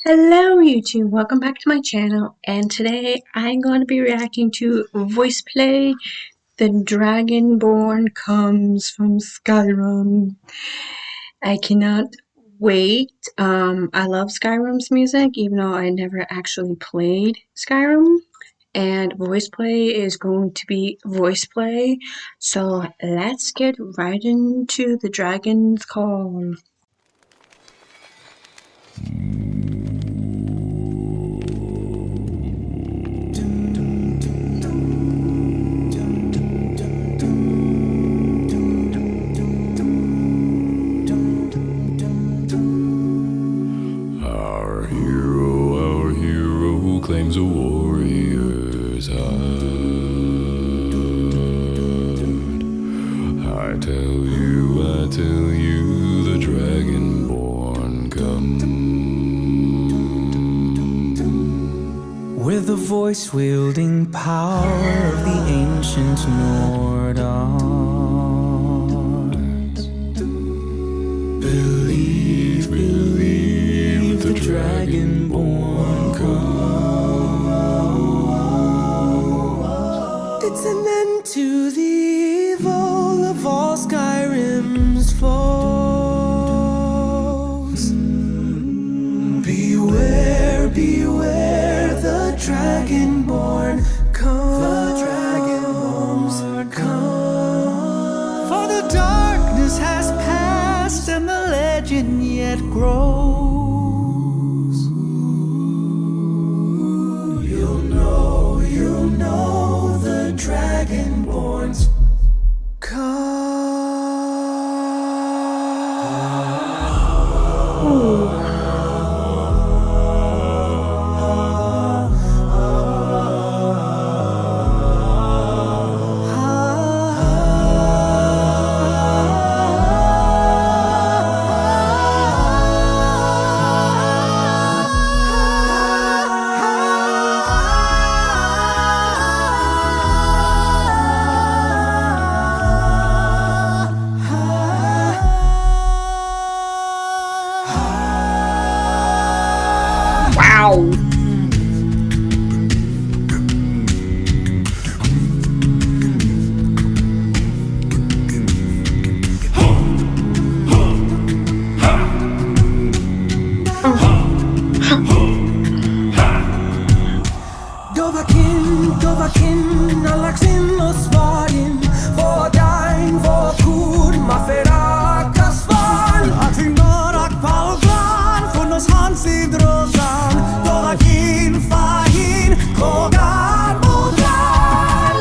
Hello YouTube, welcome back to my channel, and today I'm going to be reacting to VoicePlay, The Dragonborn Comes from Skyrim. I cannot wait. I love Skyrim's music, even though I never actually played Skyrim. And VoicePlay is going to be VoicePlay, so let's get right into the Dragon's Call. Our hero claims a warrior's heart. I tell you, the Dragonborn come. With the voice-wielding power of the ancient Nord arts. Believe, the Dragonborn comes. It's an end to the evil of all Skyrim's foes. Beware, the Dragonborn comes. The Dragonborn comes. For the darkness has passed and the legend yet grows. You'll know the Dragonborns come. Wow! Dovakin, Alaksin og Svarin, hvor dein, hvor kur, Maferakas van, Atin Norak Palgan, Funos Hansi Drosan, Dovakin, Fahin, Kogan, Mudran.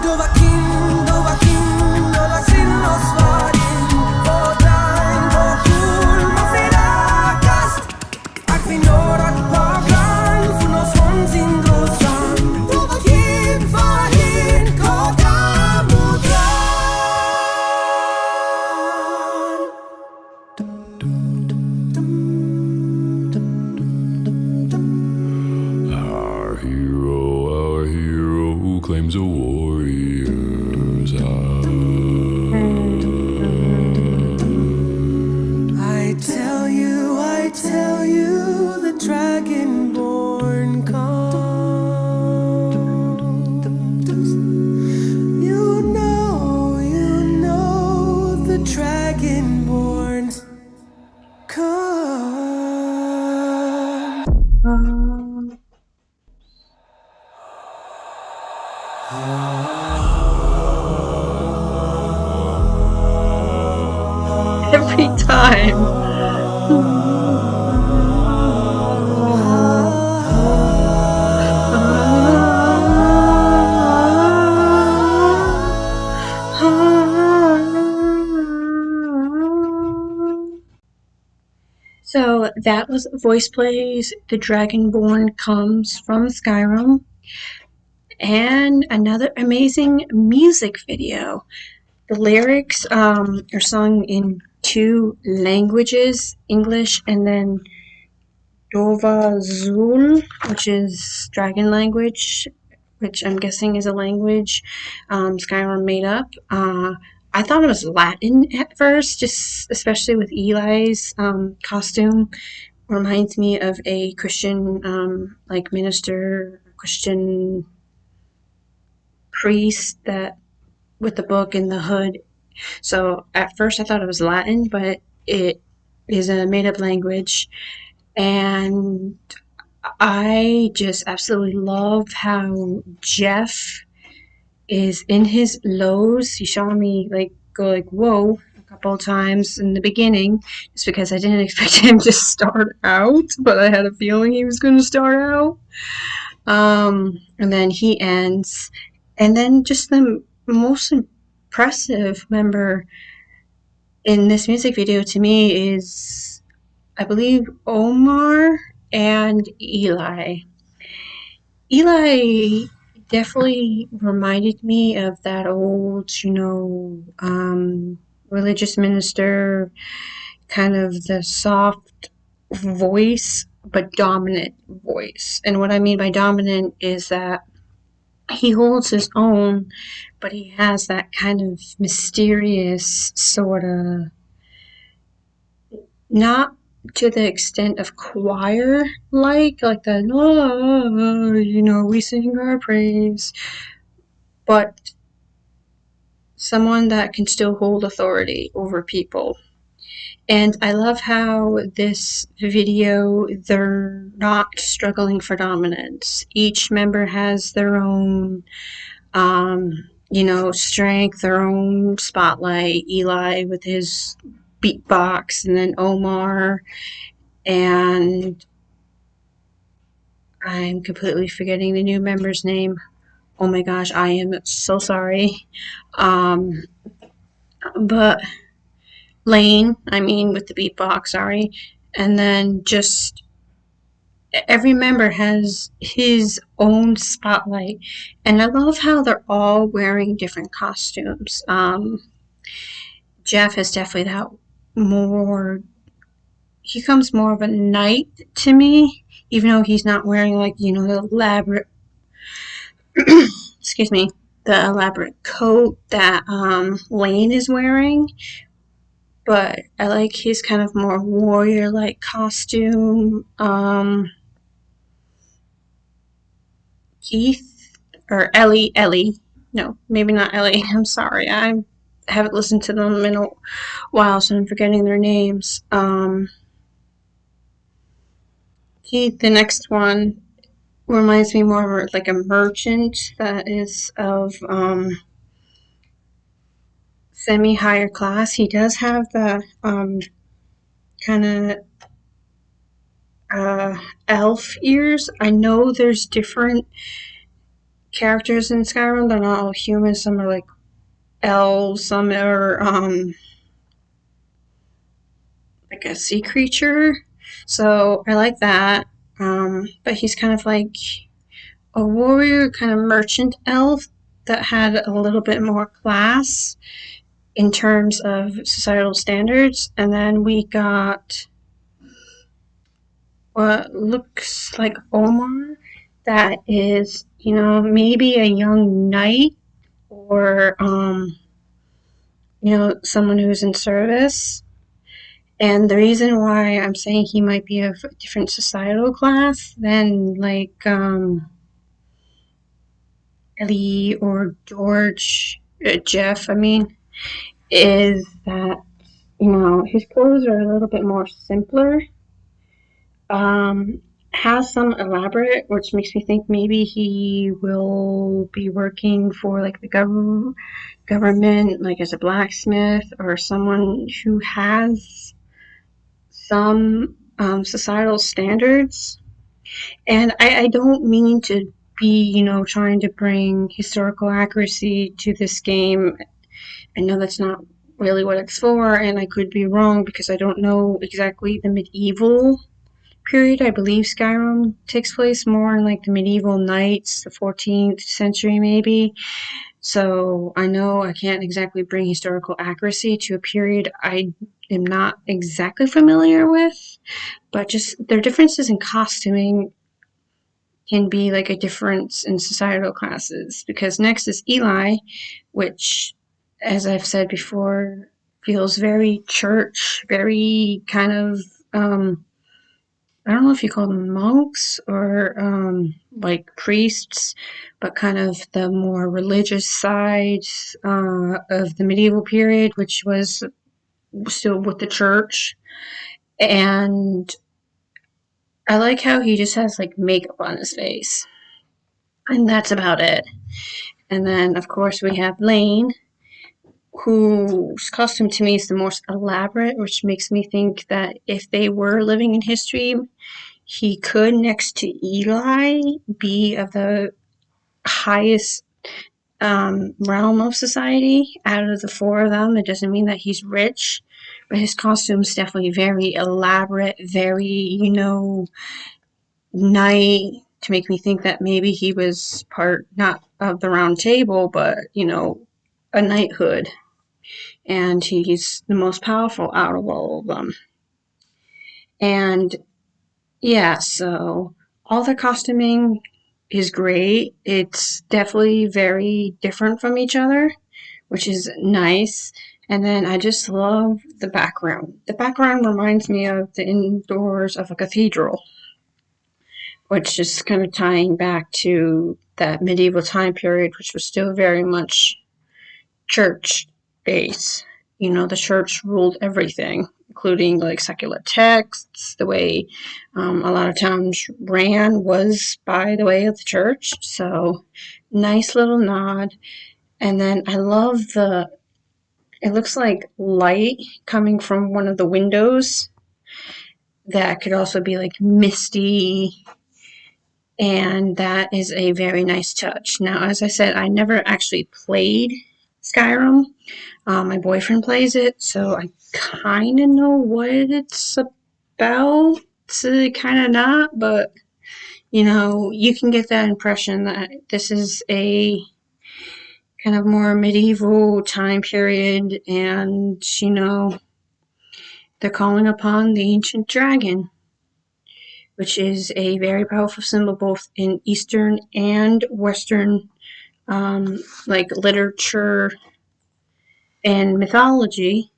Dovakin, Alaksin og Svarin, hvor dein, hvor kur, Maferakas, Akvin Norak Palgan, Funos Hansi Drosan, Dovakin, Fahin, Kogan, Mudran. Our hero claims a warrior's heart. I tell you, the Dragonborn comes. You know, the Dragonborns come. Every time. So that was VoicePlay's The Dragonborn Comes from Skyrim, and another amazing music video. The lyrics are sung in two languages, English and then Dova Zul, which is dragon language, which I'm guessing is a language Skyrim made up. I thought it was Latin at first, just especially with Eli's costume. Reminds me of a Christian, like minister, Christian priest that with the book in the hood. So at first I thought it was Latin, but it is a made-up language, and I just absolutely love how Jeff is in his lows. He saw me like go like whoa a couple of times in the beginning, just because I didn't expect him to start out, but I had a feeling he was going to start out. And then he ends, and then just the most impressive member in this music video to me is, I believe, Omar and Eli. Eli definitely reminded me of that old, religious minister, kind of the soft voice, but dominant voice. And what I mean by dominant is that he holds his own, but he has that kind of mysterious sort of, not to the extent of choir like the we sing our praise, but someone that can still hold authority over people. And I love how this video, they're not struggling for dominance. Each member has their own strength, their own spotlight. Eli with his beatbox, and then Omar, and I'm completely forgetting the new member's name. Oh my gosh, I am so sorry. But Lane, with the beatbox, sorry. And then just every member has his own spotlight. And I love how they're all wearing different costumes. Jeff is definitely that more, he comes more of a knight to me, even though he's not wearing the elaborate excuse me, the elaborate coat that Lane is wearing. But I like his kind of more warrior-like costume. Keith or Ellie. No, maybe not Ellie. I'm sorry. I haven't listened to them in a while, so I'm forgetting their names. Keith, the next one, reminds me more of like a merchant that is of semi-higher class. He does have the kind of elf ears. I know there's different characters in Skyrim. They're not all humans. Some are like elves. Some are like a sea creature. So I like that. But he's kind of like a warrior, kind of merchant elf that had a little bit more class in terms of societal standards. And then we got what looks like Omar, that is, maybe a young knight or, someone who's in service. And the reason why I'm saying he might be of a different societal class than Ellie or George, Jeff, is that, his clothes are a little bit more simpler. Has some elaborate, which makes me think maybe he will be working for like the government, like as a blacksmith or someone who has some societal standards. And I don't mean to be, trying to bring historical accuracy to this game. I know that's not really what it's for, and I could be wrong because I don't know exactly the medieval period. I believe Skyrim takes place more in like the medieval knights, the 14th century maybe. So I know I can't exactly bring historical accuracy to a period I am not exactly familiar with, but just their differences in costuming can be like a difference in societal classes. Because next is Eli, which, as I've said before, feels very church, very kind of I don't know if you call them monks or like priests, but kind of the more religious side of the medieval period, which was still with the church. And I like how he just has like makeup on his face, and that's about it. And then, of course, we have Lane, whose costume to me is the most elaborate, which makes me think that if they were living in history, he could, next to Eli, be of the highest realm of society out of the four of them. It doesn't mean that he's rich, but his costume's definitely very elaborate, very, knight, to make me think that maybe he was part, not of the round table, but, a knighthood. And he's the most powerful out of all of them. And yeah, so all the costuming is great. It's definitely very different from each other, which is nice. And then I just love the background. The background reminds me of the indoors of a cathedral, which is kind of tying back to that medieval time period, which was still very much church based. The church ruled everything, including like secular texts. The way a lot of towns ran was by the way of the church. So, nice little nod. And then I love it looks like light coming from one of the windows that could also be like misty. And that is a very nice touch. Now, as I said, I never actually played Skyrim. My boyfriend plays it, so I kind of know what it's about, kind of not, but, you can get that impression that this is a kind of more medieval time period, and, they're calling upon the ancient dragon, which is a very powerful symbol both in Eastern and Western, like literature and mythology.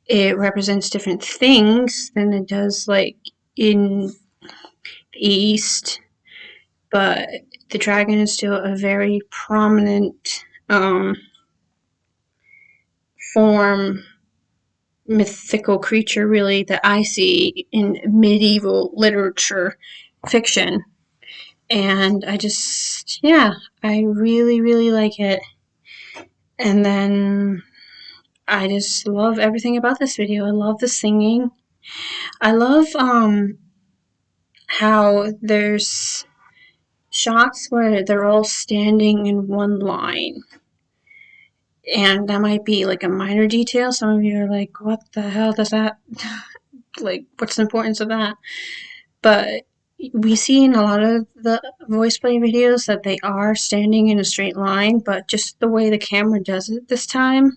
It represents different things than it does like in the East, but the dragon is still a very prominent form, mythical creature, really, that I see in medieval literature fiction. And I really, really like it. And then I just love everything about this video. I love the singing. I love how there's shots where they're all standing in one line. And that might be like a minor detail. Some of you are like, what the hell does that, like, what's the importance of that? But we see in a lot of the VoicePlay videos that they are standing in a straight line, but just the way the camera does it this time,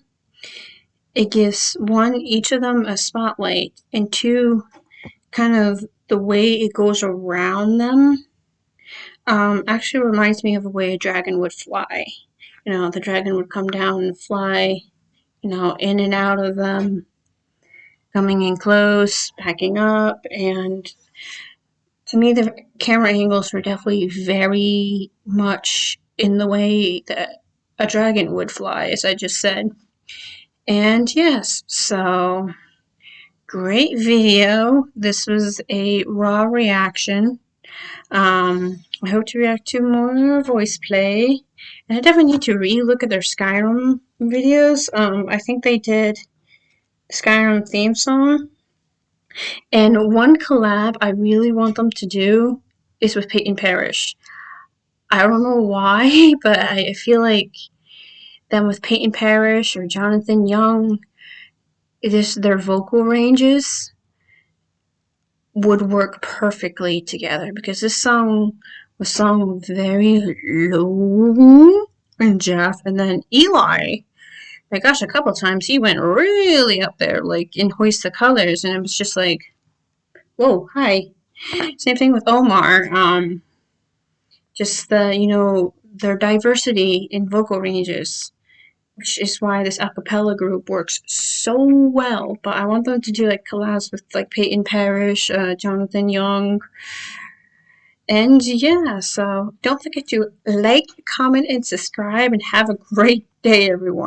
it gives, one, each of them a spotlight, and two, kind of the way it goes around them actually reminds me of the way a dragon would fly. The dragon would come down and fly, in and out of them, coming in close, backing up, and to me the camera angles were definitely very much in the way that a dragon would fly, as I just said. And yes, so great video. This was a raw reaction. I hope to react to more VoicePlay. And I definitely need to re-look at their Skyrim videos. I think they did Skyrim theme song. And one collab I really want them to do is with Peyton Parrish. I don't know why, but I feel like them with Peyton Parrish or Jonathan Young, their vocal ranges would work perfectly together, because this song was sung very low and Jeff, and then Eli, my gosh, a couple times he went really up there, like in Hoist the Colors, and it was just like, whoa, hi. Same thing with Omar. Just their diversity in vocal ranges, which is why this a cappella group works so well. But I want them to do like collabs with like Peyton Parrish, Jonathan Young, and yeah. So don't forget to like, comment, and subscribe, and have a great day, everyone.